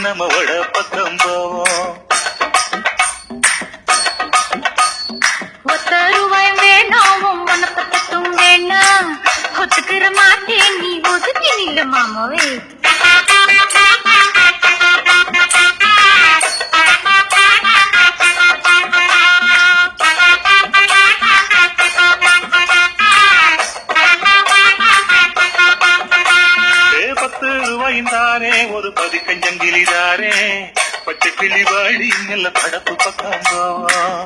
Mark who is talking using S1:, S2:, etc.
S1: நம்ம வட பக்கம் போவோம்.
S2: ₹1 வேணாம் மனப்பத்தட்டும் வேணாம் ஒத்துக்கிற மாட்டேன் நீ ஒதுக்கி நில்ல மாமாவே.
S1: ₹10 ஒரு பதிக்கஞ்சங்கிலிதாரே பச்சை கிளி வாடி நல்ல படப்பு பக்கம் போவோம்.